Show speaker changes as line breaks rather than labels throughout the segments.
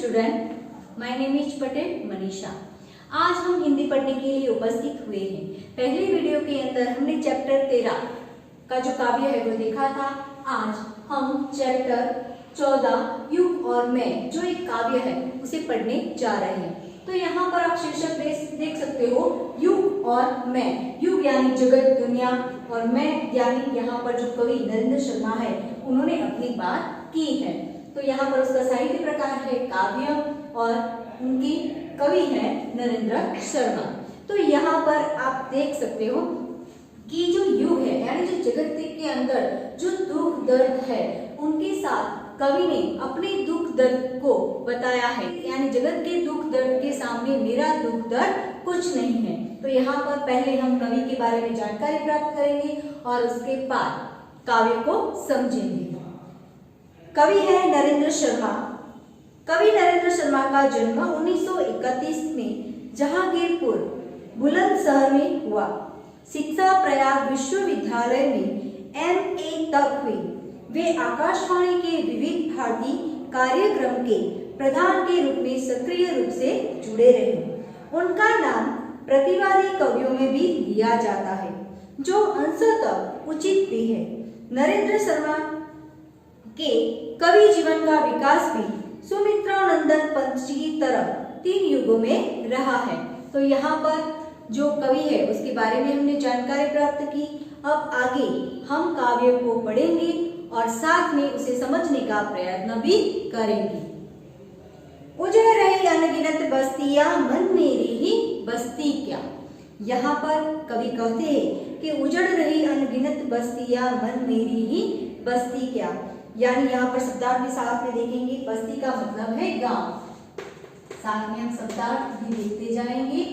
Student, my name is Patel Manisha. आज हम हिंदी पढ़ने के लिए उपस्थित हुए हैं। पहले वीडियो के अंदर हमने चैप्टर 13 का जो काव्य है वो देखा था। आज हम चैप्टर 14 युग और मैं जो एक काव्य है उसे पढ़ने जा रहे हैं। तो यहाँ पर आप शीर्षक देख सकते हो, युग और मैं। युग यानी जगत दुनिया और मैं यानी यहाँ पर जो कवि नरेंद्र शर्मा है उन्होंने अपनी बात की है। तो यहाँ पर उसका साहित्य प्रकार है काव्य और उनकी कवि है नरेंद्र शर्मा। तो यहाँ पर आप देख सकते हो कि जो युग है यानी जो जगत के अंदर जो दुख दर्द है उनके साथ कवि ने अपने दुख दर्द को बताया है। यानी जगत के दुख दर्द के सामने मेरा दुख दर्द कुछ नहीं है। तो यहाँ पर पहले हम कवि के बारे में जानकारी प्राप्त करेंगे और उसके बाद काव्य को समझेंगे। कवि है नरेंद्र शर्मा। कवि नरेंद्र शर्मा का जन्म 1931 में जहांगीरपुर बुलंदशहर में हुआ। शिक्षा प्रयाग विश्वविद्यालय में MA तक हुई। वे आकाशवाणी के विविध भारती कार्यक्रम के प्रधान के रूप में सक्रिय रूप से जुड़े रहे। उनका नाम प्रतिवादी कवियों में भी लिया जाता है, जो अंशतः उचित भी है। नरेंद्र शर्मा के कवि जीवन का विकास भी सुमित्रानंदन पंत जी की तरह 3 युगों में रहा है। तो यहाँ पर जो कवि है उसके बारे में हमने जानकारी प्राप्त की। अब आगे हम काव्य को पढ़ेंगे और साथ में उसे समझने का प्रयत्न भी करेंगे। उजड़ रही अनगिनत बस्तियां मन मेरी ही बस्ती क्या। यहाँ पर कवि कहते हैं कि उजड़ रही अनगिनत बस्तियां मन मेरी ही बस्ती क्या। यानी यहाँ पर शब्दार्थ भी साथ में देखेंगे। बस्ती का मतलब है गांव। साथ में हम शब्दार्थ भी देखते जाएंगे।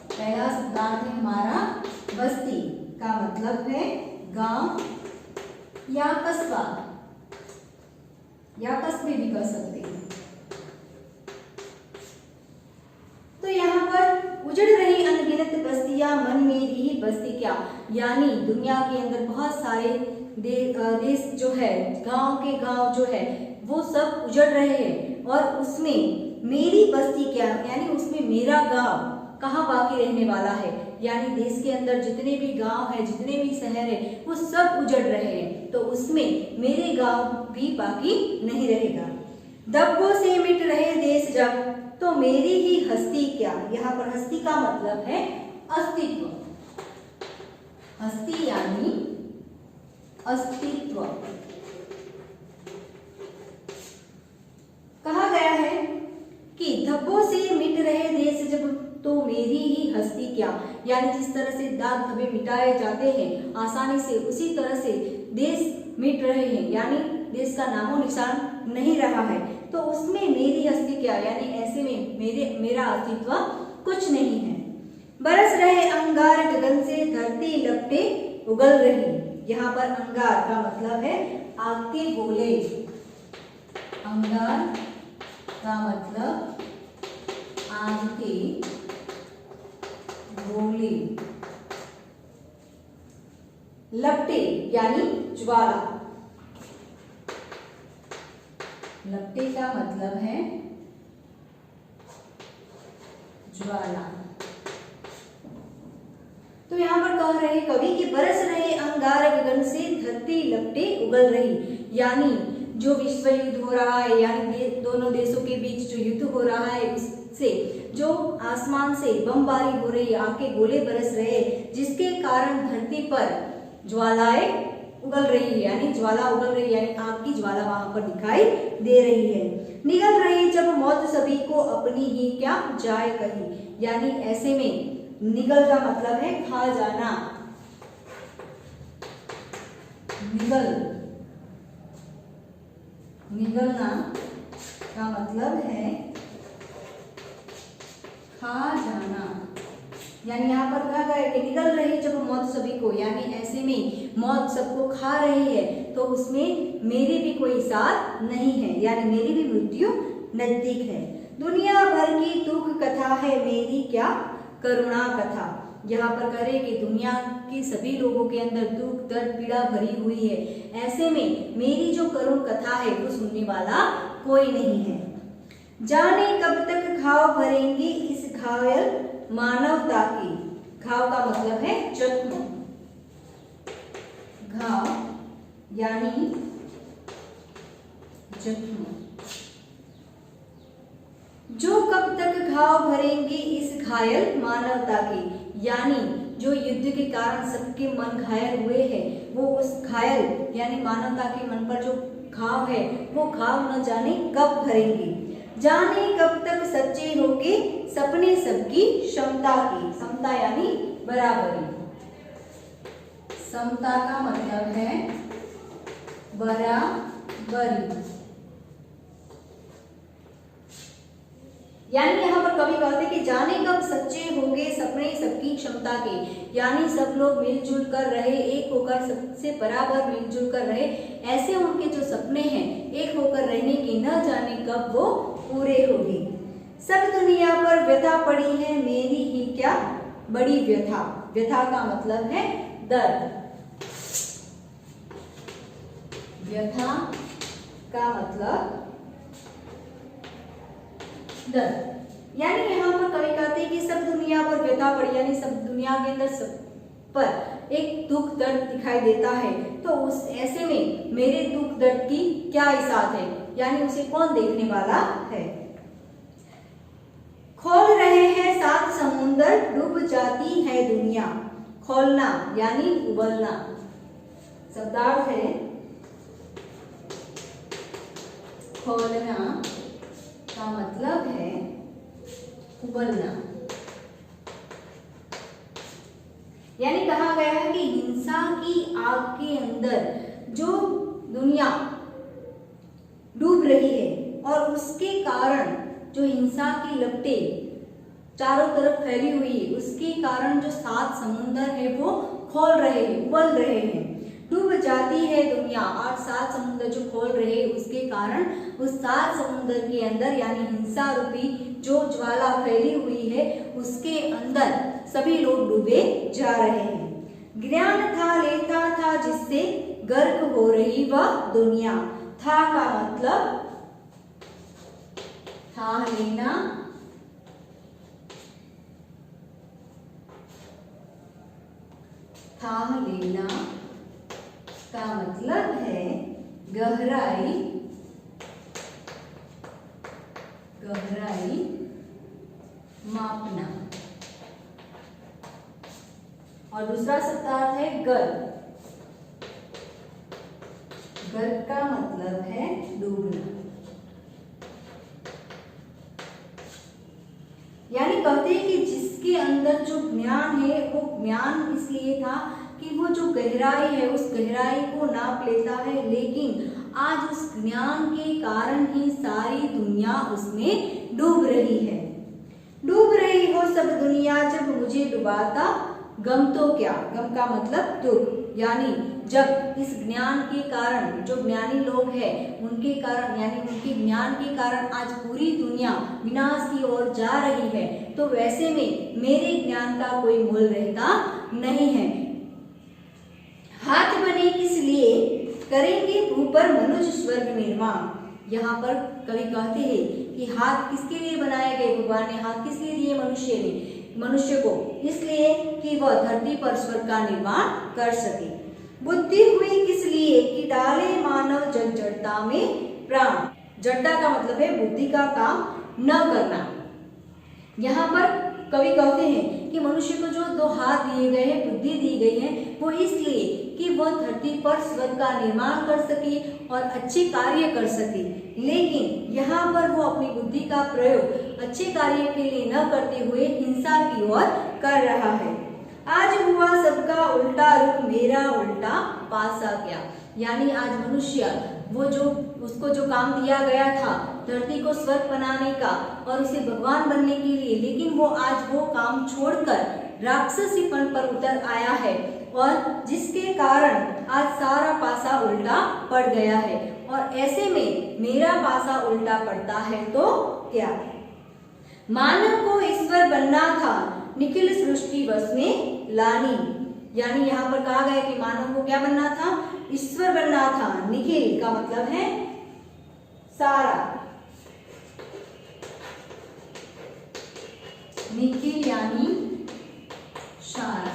पहला शब्दार्थ है हमारा बस्ती का मतलब है गांव या कस्बा या कस्बे भी कह सकते हैं। तो यहाँ पर उजड़ रही अनगिनत बस्तियां मन मेरी ही बस्ती क्या, यानी दुनिया के अंदर बहुत सारे देश जो है, गांव के गांव जो है वो सब उजड़ रहे हैं और उसमें मेरी बस्ती क्या, यानी उसमें मेरा गांव कहाँ बाकी रहने वाला है। यानी देश के अंदर जितने भी गांव है, जितने भी शहर है वो सब उजड़ रहे हैं, तो उसमें मेरे गांव भी बाकी नहीं रहेगा। दब्बों से मिट रहे देश जब, तो मेरी ही हस्ती क्या। यहाँ पर हस्ती का मतलब है अस्तित्व। हस्ती यानी अस्तित्व। कहा गया है कि धब्बों से मिट रहे देश जब, तो मेरी ही हस्ती क्या। यानी जिस तरह से दाग धब्बे मिटाए जाते हैं आसानी से, उसी तरह से देश मिट रहे हैं, यानी देश का नामो निशान नहीं रहा है, तो उसमें मेरी हस्ती क्या, यानी ऐसे में मेरा अस्तित्व कुछ नहीं है। बरस रहे अंगार गगन से धरती लपटे उगल रही। यहाँ पर अंगार का मतलब है आग के गोले। अंगार का मतलब आग के गोले। लपटे यानी ज्वाला। लपटे का मतलब है ज्वाला। तो यहाँ पर कह रहे कवि कि बरस रहे अंगार गगन से धरती लपटे उगल रही। यानी जो विश्व युद्ध हो रहा है, यानी दोनों देशों के बीच जो युद्ध हो रहा है उससे जो आसमान से बमबारी हो रही है, आग के गोले बरस रहे, जिसके कारण धरती पर ज्वालाएं उगल रही है, यानी ज्वाला उगल रही है, यानी आग की ज्वाला वहां पर दिखाई दे रही है। निगल रही जब मौत सभी को अपनी ही क्या जाए कही। यानी ऐसे में निगल का मतलब है खा जाना। निगलना का मतलब है खा जाना। यानी यहाँ पर कहा गया है कि निगल रही जब मौत सभी को, यानी ऐसे में मौत सबको खा रही है, तो उसमें मेरी भी कोई साथ नहीं है, यानी मेरी भी मृत्यु नजदीक है। दुनिया भर की दुख कथा है मेरी क्या करुणा कथा। यहाँ पर कह रहे कि दुनिया के सभी लोगों के अंदर दुख दर्द पीड़ा भरी हुई है, ऐसे में मेरी जो करुण कथा है वो सुनने वाला कोई नहीं है। जाने कब तक घाव भरेंगी इस घायल मानवता की। घाव का मतलब है जख्म, घाव यानी जख्म। जो कब तक घाव भरेंगी इस घायल मानवता की, यानी जो युद्ध के कारण सबके मन घायल हुए हैं, वो उस घायल यानी मानवता के मन पर जो घाव है वो घाव न जाने कब भरेंगे। जाने कब तक सच्चे होंगे सपने सबकी क्षमता की। समता यानी बराबरी, समता का मतलब है बराबरी। यानी यहाँ पर कवि कहते कि जाने कब सच्चे होंगे सपने सबकी क्षमता के, यानी सब लोग मिलजुल कर रहे, एक होकर सबसे बराबर मिलजुल कर रहे, ऐसे उनके जो सपने हैं एक होकर रहने की न जाने कब वो पूरे होंगे। सब दुनिया पर व्यथा पड़ी है मेरी ही क्या बड़ी व्यथा। व्यथा का मतलब है दर्द, व्यथा का मतलब दर्द। यानी यहाँ पर कवि कहते हैं कि सब दुनिया पर व्यथा पड़ी, यानी सब दुनिया के अंदर सब पर एक दुख दर्द दिखाई देता है, तो उस ऐसे में मेरे दुख दर्द की क्या इसात है, यानी उसे कौन देखने वाला है। खोल रहे हैं सात समुंदर डूब जाती है दुनिया। खोलना यानी उबलना, शब्दार्थ है खोलना का मतलब है उबलना। यानी कहा गया है कि हिंसा की आग के अंदर जो दुनिया डूब रही है और उसके कारण जो हिंसा की लपटें चारों तरफ फैली हुई है, उसके कारण जो सात समुंदर है वो खोल रहे हैं, उबल रहे हैं, डूब जाती है दुनिया। और सात समुंदर जो खोल रहे हैं उसके कारण उस सात समुंदर के अंदर यानी हिंसा रूपी जो ज्वाला फैली हुई है उसके अंदर सभी लोग डूबे जा रहे हैं। ज्ञान था लेता था जिससे गर्क हो रही वह दुनिया। था का मतलब था लेना, था लेना का मतलब है गहराई, गहराई मापना। और दूसरा शब्दार्थ है गर्क। गर्क का मतलब है डूबना। यानी कहते हैं कि जिसके अंदर जो ज्ञान है वो ज्ञान इसलिए था कि वो जो गहराई है उस गहराई को नाप लेता है, लेकिन आज उस ज्ञान के कारण ही सारी दुनिया उसमें डूब रही है। डूब रही हो सब दुनिया जब मुझे डुबाता गम तो क्या। गम का मतलब दुख। यानी जब इस ज्ञान के कारण जो ज्ञानी लोग हैं उनके कारण यानी उनके ज्ञान के कारण आज पूरी दुनिया विनाश की ओर जा रही है, तो वैसे में मेरे ज्ञान का कोई मूल रहता नहीं है। हाथ बने किस लिए करेंगे भू पर मनुष्य स्वर्ग निर्माण। यहाँ पर कवि कहते हैं कि हाथ किसके लिए बनाए गए, भगवान ने हाथ किस लिए दिए मनुष्य को, इसलिए कि वह धरती पर स्वर्ग का निर्माण कर सके। बुद्धि हुई किस लिए कि डाले मानव जग जड़ता में प्राण। जड़ता का मतलब है बुद्धि का काम न करना। यहाँ पर कवि कहते हैं कि मनुष्य को जो दो हाथ दिए गए हैं, बुद्धि दी गई है, वो इसलिए कि वह धरती पर स्वर्ग का निर्माण कर सके और अच्छे कार्य कर सके, लेकिन यहाँ पर वो अपनी बुद्धि का प्रयोग अच्छे कार्य के लिए न करते हुए हिंसा की ओर कर रहा है। आज हुआ सबका उल्टा रुख मेरा उल्टा पासा क्या। यानी आज मनुष्य वो जो उसको जो काम दिया गया था धरती को स्वर्ग बनाने का और उसे भगवान बनने के लिए, लेकिन वो आज वो काम छोड़कर राक्षसीपन पर उतर आया है और जिसके कारण आज सारा पासा उल्टा पड़ गया है। और ऐसे में मेरा पासा उल्टा पड़ता है तो क्या। मानव को ईश्वर बनना था निखिल सृष्टि बस में लानी। यानी यहाँ पर कहा गया कि मानव को क्या बनना था, ईश्वर बनना था। निखिल का मतलब है सारा, निखिल यानी सारा।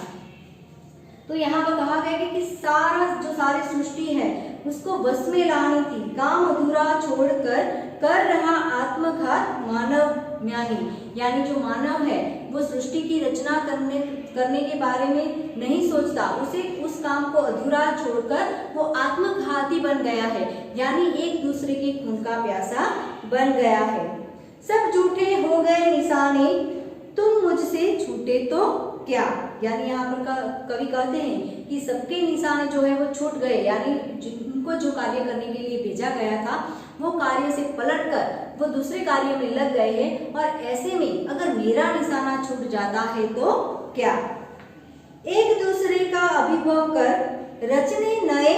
तो यहाँ पर कहा गया कि सारा जो सारी सृष्टि है उसको बस में लानी थी, काम अधूरा छोड़कर कर रहा आत्मघात मानव ज्ञानी, यानी जो मानव है वो सृष्टि की रचना करने के बारे में नहीं सोचता, उसे उस काम को अधूरा छोड़कर वो आत्मघाती बन गया है, यानी एक दूसरे के खून का प्यासा बन गया है। सब झूठे हो गए निशाने, तुम मुझसे छूटे तो क्या, यानी यहाँ पर कवि कहते हैं कि सबके निशाने जो है वो छूट गए, यानी उनको जो कार्य करने के लिए भेजा गया था वो कार्य से पलटकर वो दूसरे कार्य में लग गए हैं, और ऐसे में अगर मेरा निशाना छूट जाता है तो क्या। एक दूसरे का अभिभव कर रचने नए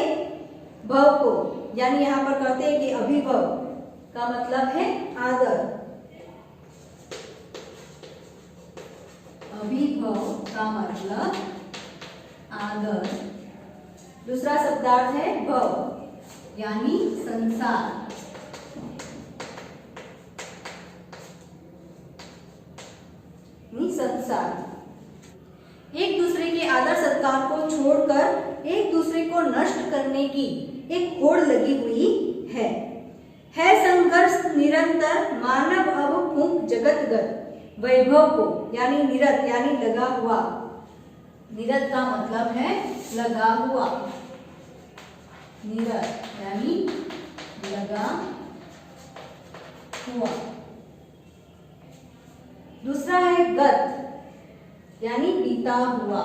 भव को, यानी यहाँ पर कहते हैं कि अभिभव का मतलब है आदर, अभिभव का मतलब आदर। दूसरा शब्दार्थ है भव यानी संसार। संसार एक दूसरे के आदर सत्कार को छोड़कर एक दूसरे को नष्ट करने की एक होड़ लगी हुई है संघर्ष निरंतर, मानव अब फूंक जगतगत वैभव को, यानी निरत यानी लगा हुआ, निरत का मतलब है लगा हुआ, निरत यानी लगा हुआ। दूसरा है गत यानी बीता हुआ,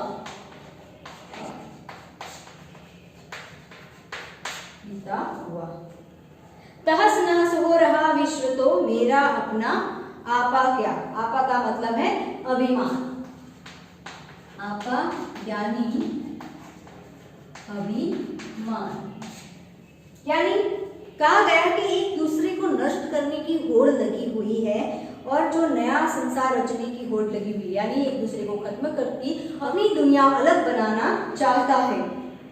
बीता हुआ। तहस नहस हो रहा विश्व तो मेरा अपना आपा क्या, आपा का मतलब है अभिमान, आपा यानी अभिमान, यानी कहा गया कि एक दूसरे को नष्ट करने की होड़ लगी हुई है और जो नया संसार रचने की होड़ लगी हुई है, यानी एक दूसरे को खत्म करके अपनी दुनिया अलग बनाना चाहता है।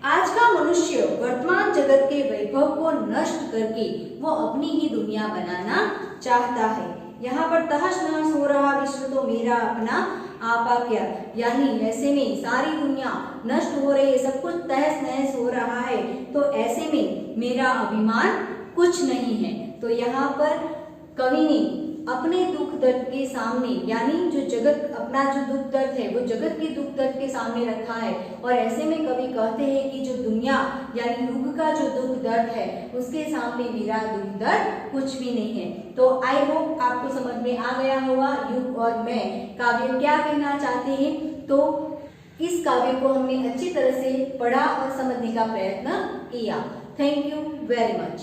आज का मनुष्य वर्तमान जगत के वैभव को नष्ट करके वो अपनी ही दुनिया बनाना चाहता है। यहाँ पर तहस नहस हो रहा विश्व तो मेरा अपना आपा क्या, यानी ऐसे में सारी दुनिया नष्ट हो रही है, सब कुछ तहस नहस हो रहा है, तो ऐसे में मेरा अभिमान कुछ नहीं है। तो यहाँ पर कवि ने अपने दुख दर्द के सामने, यानी जो जगत अपना जो दुख दर्द है वो जगत के दुख दर्द के सामने रखा है, और ऐसे में कवि कहते हैं कि जो दुनिया यानी युग का जो दुख दर्द है उसके सामने मेरा दुख दर्द कुछ भी नहीं है। तो आई होप आपको समझ में आ गया होगा युग और मैं काव्य क्या कहना चाहते हैं। तो इस काव्य को हमने अच्छी तरह से पढ़ा और समझने का प्रयत्न किया। Thank you very much.